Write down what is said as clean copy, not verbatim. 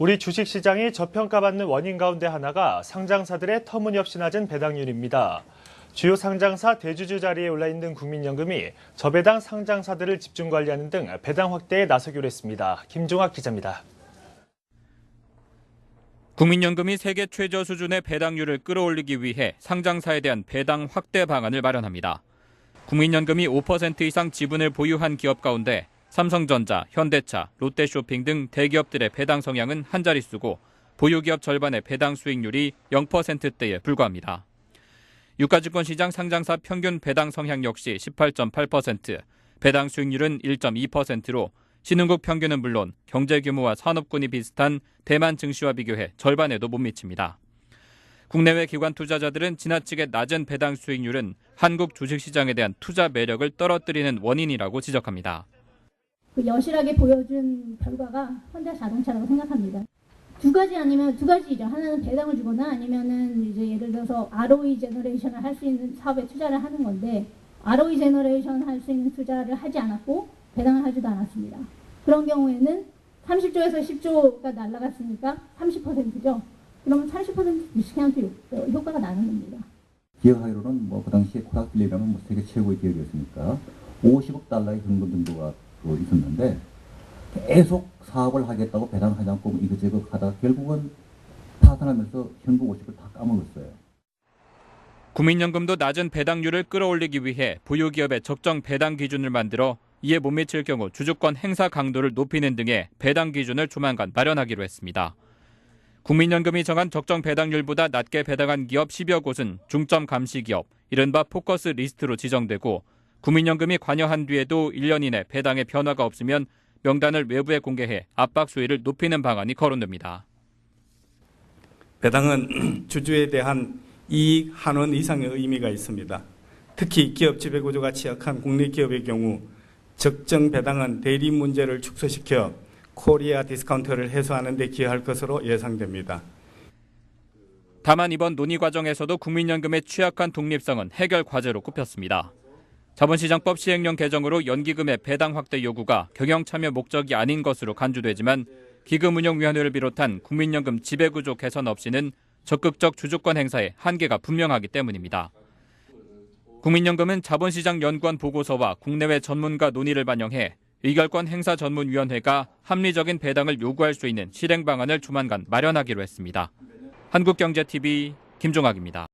우리 주식시장이 저평가받는 원인 가운데 하나가 상장사들의 터무니없이 낮은 배당률입니다. 주요 상장사 대주주 자리에 올라있는 국민연금이 저배당 상장사들을 집중 관리하는 등 배당 확대에 나서기로 했습니다. 김종학 기자입니다. 국민연금이 세계 최저 수준의 배당률을 끌어올리기 위해 상장사에 대한 배당 확대 방안을 마련합니다. 국민연금이 5% 이상 지분을 보유한 기업 가운데 삼성전자, 현대차, 롯데쇼핑 등 대기업들의 배당 성향은 한 자릿수고 보유기업 절반의 배당 수익률이 0%대에 불과합니다. 유가증권시장 상장사 평균 배당 성향 역시 18.8%, 배당 수익률은 1.2%로 신흥국 평균은 물론 경제 규모와 산업군이 비슷한 대만 증시와 비교해 절반에도 못 미칩니다. 국내외 기관 투자자들은 지나치게 낮은 배당 수익률은 한국 주식시장에 대한 투자 매력을 떨어뜨리는 원인이라고 지적합니다. 여실하게 보여준 결과가 현대자동차라고 생각합니다. 두 가지 아니면 두 가지죠. 하나는 배당을 주거나 아니면은 이제 예를 들어서 ROE 제너레이션을 할 수 있는 사업에 투자를 하는 건데 ROE 제너레이션 할 수 있는 투자를 하지 않았고 배당을 하지도 않았습니다. 그런 경우에는 30조에서 10조가 날라갔으니까 30%죠. 그러면 30% 디스카운트 효과가 나는 겁니다. 기억하기로는 그 당시에 코락빌리라면 세계 최고의 기업이었으니까 50억 달러의 현금 정도가 있었는데 계속 사업을 하겠다고 배당하지 않고 이것저것 하다가 결국은 파산하면서 현금 50을 다 까먹었어요. 국민연금도 낮은 배당률을 끌어올리기 위해 보유기업의 적정 배당 기준을 만들어 이에 못 미칠 경우 주주권 행사 강도를 높이는 등의 배당 기준을 조만간 마련하기로 했습니다. 국민연금이 정한 적정 배당률보다 낮게 배당한 기업 10여 곳은 중점 감시 기업, 이른바 포커스 리스트로 지정되고 국민연금이 관여한 뒤에도 1년 이내 배당에 변화가 없으면 명단을 외부에 공개해 압박 수위를 높이는 방안이 거론됩니다. 배당은 주주에 대한 이익 환원 이상의 의미가 있습니다. 특히 기업 지배구조가 취약한 국내 기업의 경우 적정 배당은 대리 문제를 축소시켜 코리아 디스카운트를 해소하는 데 기여할 것으로 예상됩니다. 다만 이번 논의 과정에서도 국민연금의 취약한 독립성은 해결 과제로 꼽혔습니다. 자본시장법 시행령 개정으로 연기금의 배당 확대 요구가 경영 참여 목적이 아닌 것으로 간주되지만 기금운용위원회를 비롯한 국민연금 지배구조 개선 없이는 적극적 주주권 행사에 한계가 분명하기 때문입니다. 국민연금은 자본시장연구원 보고서와 국내외 전문가 논의를 반영해 의결권 행사 전문위원회가 합리적인 배당을 요구할 수 있는 실행 방안을 조만간 마련하기로 했습니다. 한국경제TV 김종학입니다.